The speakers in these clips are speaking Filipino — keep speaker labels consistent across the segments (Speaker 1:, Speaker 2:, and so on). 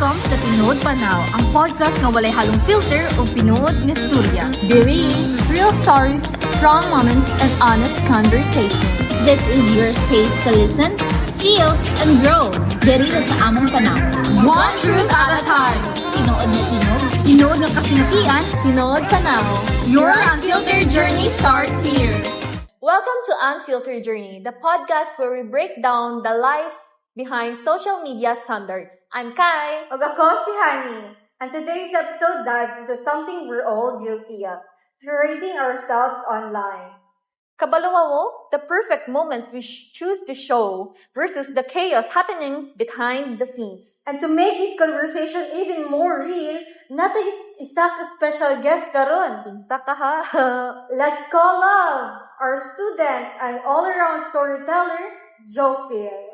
Speaker 1: Welcome sa Tinood Panaw, ang podcast nga walay halong filter o pinuod nga istorya.
Speaker 2: Diri, real stories, raw moments, and honest conversation. This is your space to listen, feel, and grow. Diri na sa among panaw.
Speaker 1: One truth at a time.
Speaker 2: Tinood na tinog.
Speaker 1: Tinood nga kasinatian,
Speaker 2: Tinood panaw.
Speaker 1: your unfiltered journey starts here.
Speaker 3: Welcome to Unfiltered Journey, the podcast where we break down the life behind social media standards. I'm Kai.
Speaker 4: Og ako si Hani. And today's episode dives into something we're all guilty of, curating ourselves online.
Speaker 3: Kabalawa mo, the perfect moments we choose to show versus the chaos happening behind the scenes.
Speaker 4: And to make this conversation even more real, nato isa ka special guest karon.
Speaker 3: Pinsa ka ha?
Speaker 4: Let's call up our student and all-around storyteller, Jophil.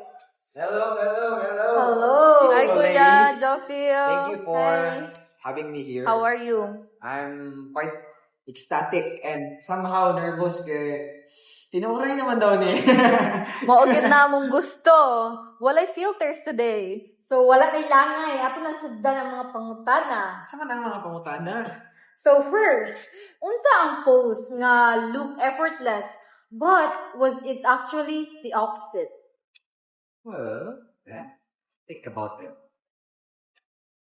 Speaker 5: Hello.
Speaker 4: Hello.
Speaker 3: Hi,
Speaker 5: Hello,
Speaker 3: Kuya
Speaker 5: ladies.
Speaker 3: Jofil.
Speaker 5: Thank you for
Speaker 4: Hi.
Speaker 5: having me here.
Speaker 3: How are you?
Speaker 5: I'm quite ecstatic and somehow nervous kay tinuray naman daw ni.
Speaker 3: Maugid na mong gusto. Walay filters today.
Speaker 4: So, wala na ilangay. Ato nang sugdan ang mga pangutana.
Speaker 5: Saan ang mga pangutana?
Speaker 4: So, first, unsa ang post nga look effortless, but was it actually the opposite?
Speaker 5: Well, think about it.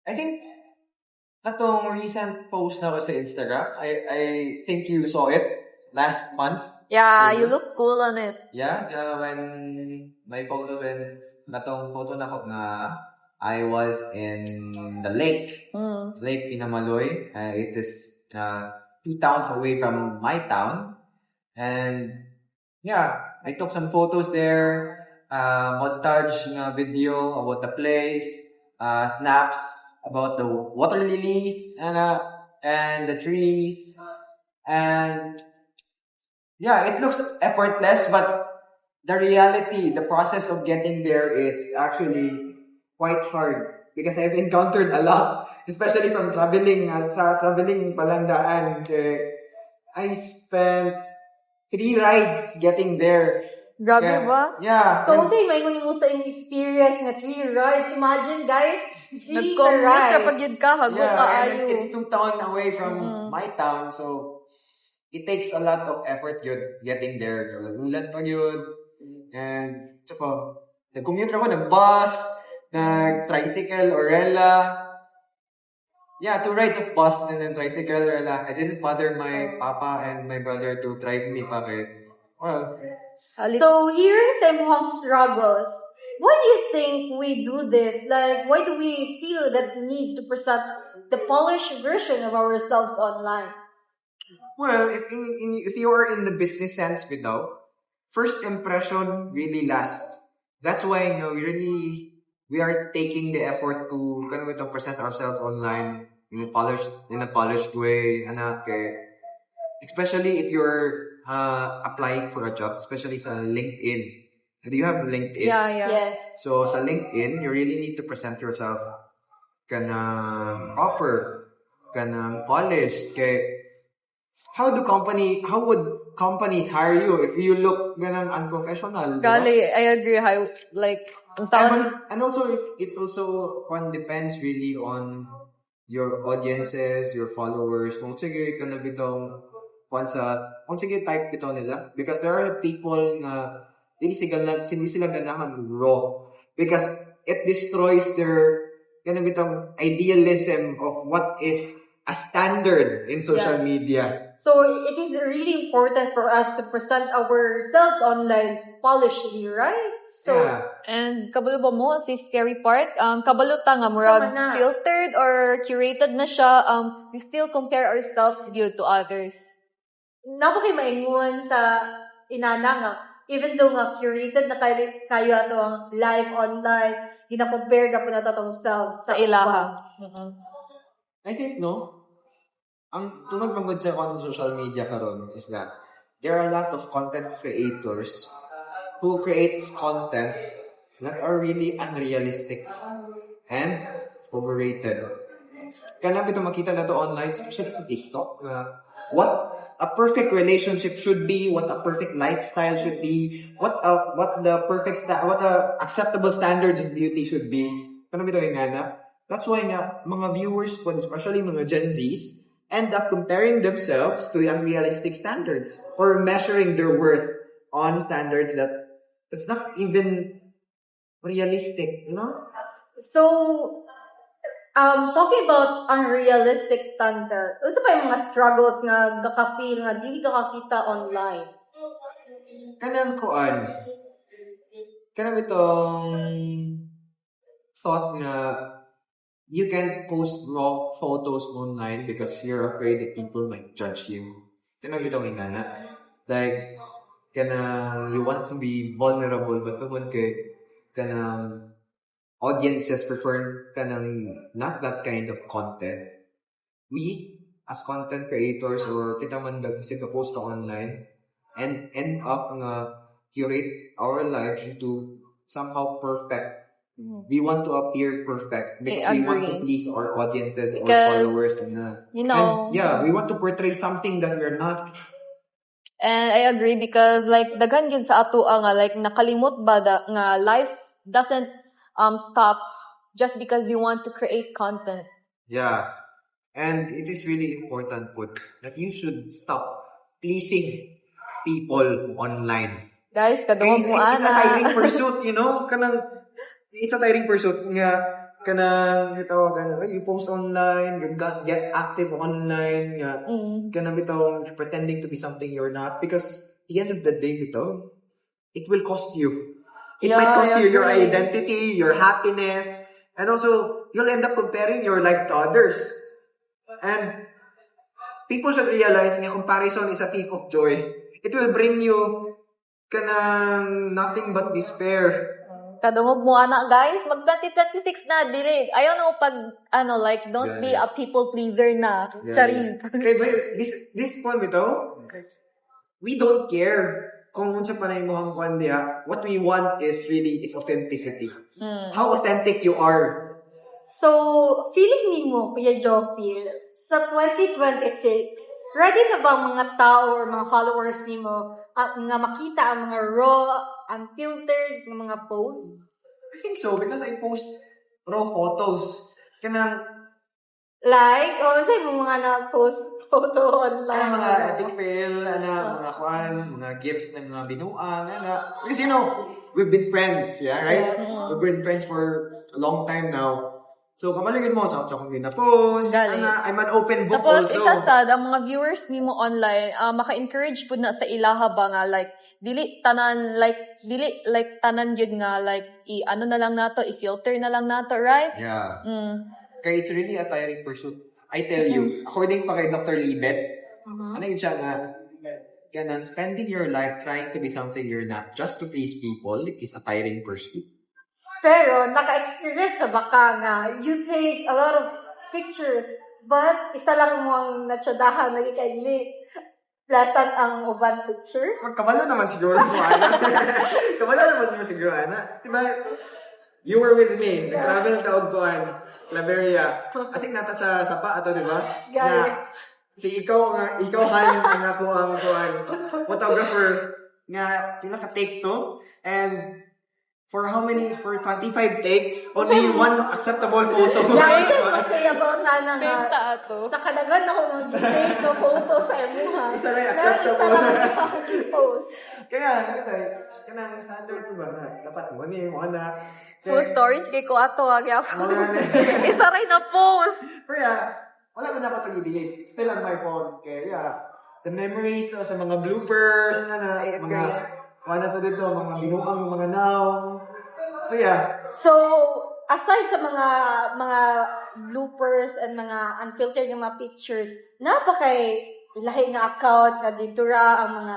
Speaker 5: I think atong recent post na ko sa Instagram, I think you saw it last month.
Speaker 3: Yeah, you look cool on it.
Speaker 5: Yeah, when my photos when natong photo na ko nga I was in the lake. Lake Pinamaloy. It is 2 towns away from my town. And yeah, I took some photos there. Montage nga video about the place. Snaps about the water lilies and the trees. And yeah, it looks effortless, but the reality, the process of getting there is actually quite hard because I've encountered a lot, especially from traveling. Sa traveling palang daan, I spent 3 rides getting there.
Speaker 3: Grabe ba?
Speaker 5: Yeah.
Speaker 4: So, unsay may mo sa imong experience nga 3 rides? Imagine, guys, 3
Speaker 3: Nag-commute
Speaker 4: rides.
Speaker 3: kapag yun ka, hago ka
Speaker 5: and
Speaker 3: ayo.
Speaker 5: it's 2 towns away from my town, so it takes a lot of effort yun getting there. Nagulan pa yun. And so, nag-commute ako, nag-bus, nag-tricycle, orela. Yeah, 2 rides of bus and then tricycle, orela. I didn't bother my papa and my brother to drive me pa kay. Well,
Speaker 4: So, hearing sa imong struggles, why do you think we do this? Like, why do we feel that need to present the polished version of ourselves online?
Speaker 5: well, if you are in the business sense without, first impression really lasts. That's why we are taking the effort to present ourselves online in a polished way, especially if you're applying for a job, especially sa LinkedIn. Do you have LinkedIn?
Speaker 3: Yeah.
Speaker 4: Yes.
Speaker 5: So sa LinkedIn, you really need to present yourself proper, polished. How would companies hire you if you look unprofessional? Diba?
Speaker 3: Gali, I agree.
Speaker 5: And also it also depends really on your audiences, your followers. Kung sige ka na bitong kung sige type bitaw nila, because there are people na hindi sila ganahan raw because it destroys their bitong idealism of what is a standard in social
Speaker 4: Yes.
Speaker 5: media.
Speaker 4: So, it is really important for us to present ourselves online polishedly, right? So,
Speaker 5: Yeah.
Speaker 3: And kabalo ba mo si scary part? Kabalo ta nga murag
Speaker 4: Sama na.
Speaker 3: filtered or curated na siya. We still compare ourselves good to others.
Speaker 4: napakay maingon sa inana nga, even though nga curated na kayo ato ang live online, gina-compare ka po na itong selves
Speaker 3: Sa ilaha.
Speaker 5: I think, ang tungod manggod sa social media karon is that there are a lot of content creators who creates content that are really unrealistic and overrated. Kaya ito makita na to online, especially sa TikTok, what a perfect relationship should be, what a perfect lifestyle should be, what the acceptable standards of beauty should be. Kaya ito yung
Speaker 6: That's why nga, mga viewers po, especially mga Gen Zs, end up comparing themselves to unrealistic standards or measuring their worth on standards that's not even realistic, you know?
Speaker 4: So, talking about unrealistic standard, ano pa yung mga struggles nga gaka-feel nga dili ka kakita online?
Speaker 6: Kanang itong thought nga you can't post raw photos online because you're afraid that people might judge you. Tinag itong inana. Like, you want to be vulnerable but tungkol kay audiences prefer not that kind of content. We, as content creators or kita man post online and end up curate our life into somehow perfect. We want to appear perfect because we want to please our audiences or followers. We want to portray something that we're not.
Speaker 3: And I agree because like daghan gyud sa ato nga like nakalimot ba nga life doesn't stop just because you want to create content.
Speaker 6: Yeah. And it is really important that you should stop pleasing people online.
Speaker 3: Guys, kadungog mo
Speaker 6: It's a tiring pursuit, you know? It's a tiring pursuit nga you post online, you get active online, pretending to be something you're not, because at the end of the day, it will cost you. It might cost you your identity, your happiness, and also you'll end up comparing your life to others. And people should realize nga comparison is a thief of joy. It will bring you nothing but despair.
Speaker 3: Kadungog mo guys, mag 2026 na dili. Ayaw na pag don't be a people pleaser na. Charing.
Speaker 6: Okay, but this point we don't care kung unsa panay mo ang kuan diha. What we want is authenticity. How authentic you are.
Speaker 4: So, feeling nimo, Kuya Jofil, sa 2026, ready na ba ang mga tao or mga followers nimo nga makita ang mga raw, unfiltered ng mga posts?
Speaker 6: I think so because I post raw photos.
Speaker 4: Like, say mo mga na-post photo online.
Speaker 6: Mga epic fail, mga gifts ng mga binuang, Because we've been friends, right? We've been friends for a long time now. So, kamalagin mo sa kong gina-post. I'm an open book
Speaker 3: Tapos,
Speaker 6: also.
Speaker 3: isa sad, ang mga viewers nimo online, maka-encourage po na sa ilaha ba nga, like, dili tanan yun nga, like, ano na lang nato, i-filter na lang nato, right?
Speaker 6: Yeah. Kaya it's really a tiring pursuit. I tell you, according pa kay Dr. Libet, ano yun siya nga, spending your life trying to be something you're not, just to please people, is a tiring pursuit.
Speaker 4: Pero, naka-experience na baka nga, you take a lot of pictures, but isa lang mo ang natsadahan, nagikaili. Pleasant ang uban pictures.
Speaker 6: Kabalo naman siguro mo, Ana. Kabalo naman siguro, Ana. Diba, you were with me. Nag-travel ka og Claveria. I think nata sa Sapa ato, diba?
Speaker 4: Gaya.
Speaker 6: Ikaw Han, ako ang photographer nga pila ka take to, and for 25 takes, only one acceptable photo.
Speaker 4: Dahil kasi about na
Speaker 3: Benta ato.
Speaker 4: sa kadagan ako mag-take na photo sa imuha.
Speaker 6: Isa rin acceptable.
Speaker 4: Post.
Speaker 6: Kaya, kanang standard ko ba na dapat mo
Speaker 3: Full storage kay ko ato, isa rin na post.
Speaker 6: Kaya, wala ko dapat i-delete. Still on my phone. Kaya, the memories sa mga bloopers, mga to dito, mga binuang, mga now. So, yeah.
Speaker 4: So, aside sa mga bloopers and mga unfiltered ng mga pictures, napakay lahi nga account nga dito ra ang mga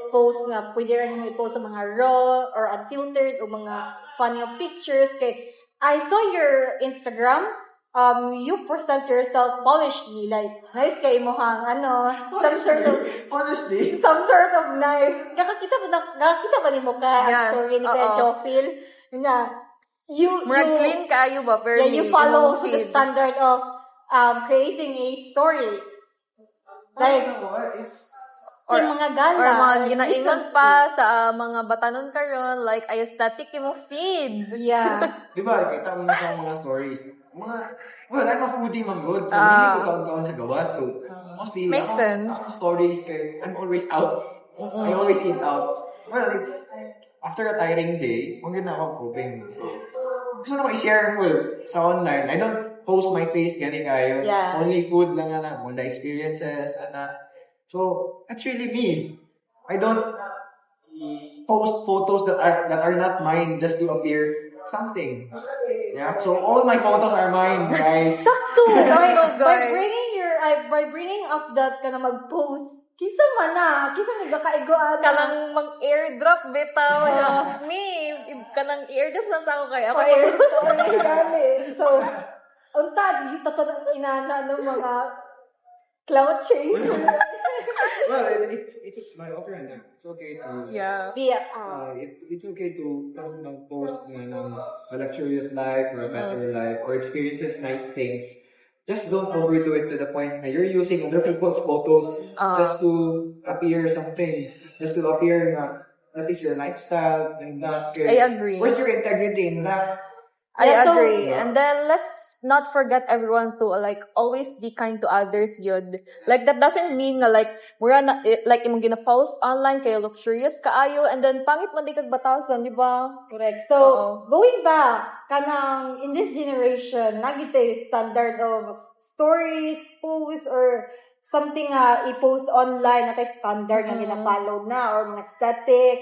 Speaker 4: posts nga pwede rin yung i-post sa mga raw or unfiltered o mga funny pictures. Kay I saw your Instagram. You present yourself polishedly, like nice kay mo hang
Speaker 6: Honestly,
Speaker 4: some sort of nice. Nakakita ba ni mo ka ang story ni Kuya Jofil?
Speaker 3: Murag clean kayo ba? Very
Speaker 4: you follow also the standard of creating a story. Like,
Speaker 3: or
Speaker 4: mga gala.
Speaker 3: Or mga ginaingon pa sa mga batanon karon, like aesthetic mo feed.
Speaker 4: Yeah.
Speaker 6: diba, kita mo sa mga stories. well, I'm a foodie man good. So, hindi ko kaon-kaon sa gawa. So, mostly,
Speaker 3: Makes sense.
Speaker 6: Ako stories, kay I'm always out. I always eat out. Well, it's, after a tiring day, maganda na ako cooking. So, gusto na ko i-share ko sa online. I don't post my face, gani kayo.
Speaker 4: Yeah.
Speaker 6: Only food lang na, mga experiences, So, that's really me. I don't post photos that are not mine just to appear something. Yeah. So all my photos are mine, guys.
Speaker 4: Sakto.
Speaker 3: Sakto,
Speaker 4: By
Speaker 3: guys.
Speaker 4: bringing up that ka na mag-post, kisa man na, kisa nagkakaigoan.
Speaker 3: Kanang mag-airdrop bitaw. Me, kanang airdrop na sa ako kaya. Ako
Speaker 4: Fire story namin. So, unta, dito to ng inana ng mga cloud chase.
Speaker 6: Well, it's my opinion. It's okay to
Speaker 3: Yeah.
Speaker 6: it's okay to post ng a luxurious life or a better life or experiences nice things. Just don't overdo it to the point that you're using other people's photos just to appear something, just to appear that is your lifestyle and not.
Speaker 3: I agree.
Speaker 6: Where's your integrity in that?
Speaker 3: I
Speaker 4: Yeah, so-
Speaker 3: agree. And then let's not forget everyone to like always be kind to others, yun. Like that doesn't mean na like mura na like imong gina-post online kayo luxurious kaayo and then pangit man di kag batasan, di ba?
Speaker 4: Correct. So, going back, kanang in this generation, nagite standard of stories, posts, or something i-post online na standard nga gina-follow na or mga static.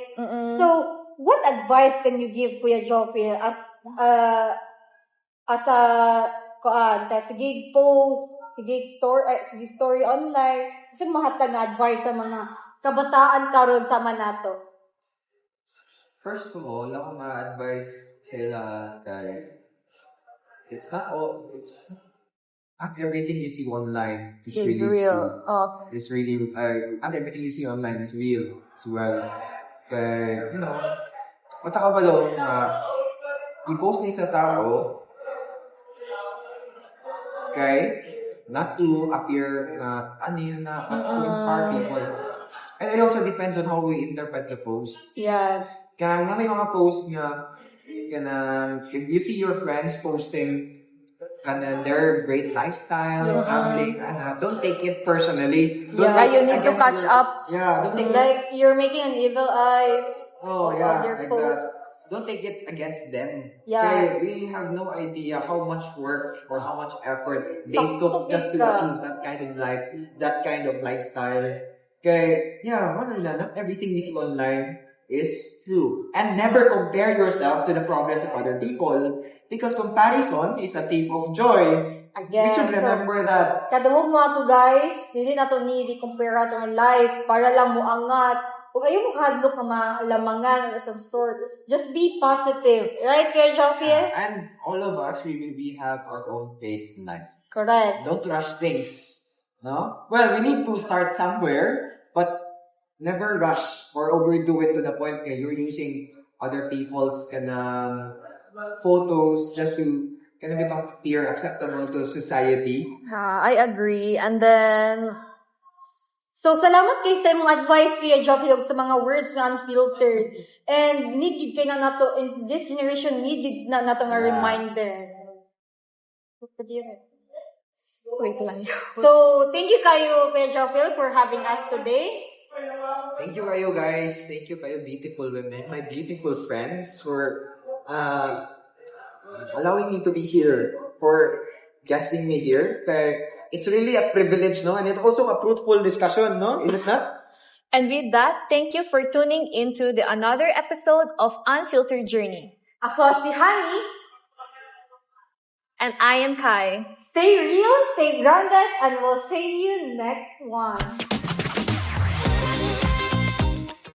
Speaker 4: So, what advice can you give, Kuya Joffrey, as a sige post, sige story online, kasi mahatag nga advice sa mga kabataan karon sa manato.
Speaker 5: First of all, ako ma-advise sila kay it's not everything you see online is
Speaker 3: It's
Speaker 5: really
Speaker 3: real.
Speaker 5: true.
Speaker 3: Oh.
Speaker 5: It's really, not everything you see online is real as well. Kaya, punta ka ba doon i-post niya sa tao not to appear to inspire people. And it also depends on how we interpret the post.
Speaker 4: Yes.
Speaker 5: Kaya nga may mga post nga, if you see your friends posting their great lifestyle, traveling, don't take it personally. Don't
Speaker 3: Yeah,
Speaker 5: take
Speaker 3: you
Speaker 5: it
Speaker 3: need to
Speaker 5: against
Speaker 3: catch up.
Speaker 5: Yeah, don't take it.
Speaker 4: Like, you're making an evil eye.
Speaker 5: Oh, yeah,
Speaker 4: your
Speaker 5: like
Speaker 4: post.
Speaker 5: that. Don't take it against them.
Speaker 4: Yes.
Speaker 5: Kaya we have no idea how much work or how much effort they took just to
Speaker 4: ka.
Speaker 5: achieve that kind of life, that kind of lifestyle. Kaya, not everything we see online is true. And never compare yourself to the progress of other people because comparison is a thief of joy.
Speaker 4: Again,
Speaker 5: We should remember that.
Speaker 4: Kadungog mo ato guys, hindi nato need compare ato ng life para lang mo angat. Kung ayaw mo kahadlok na malamangan or some sort, just be positive. Right, Kuya Joffrey?
Speaker 5: And all of us, we have our own pace in life.
Speaker 4: Correct.
Speaker 5: Don't rush things. No? Well, we need to start somewhere, but never rush or overdo it to the point where you're using other people's photos just to appear acceptable to society.
Speaker 3: I agree. And then
Speaker 4: So, salamat kay sa imong advice, Kuya Joffrey, og sa mga words nga unfiltered. And need yun kayo na nato, in this generation, need yun na nato nga reminder.
Speaker 3: wait lang.
Speaker 4: So, thank you kayo, Kuya Joffrey, for having us today.
Speaker 5: Thank you kayo guys. Thank you kayo beautiful women, my beautiful friends for allowing me to be here, for guesting me here. It's really a privilege, no? And it's also a fruitful discussion, no? Is it not?
Speaker 3: And with that, thank you for tuning into the another episode of Unfiltered Journey.
Speaker 4: Ako si Hani.
Speaker 3: And I am Kai.
Speaker 4: Stay real, stay grounded, and we'll see you next one.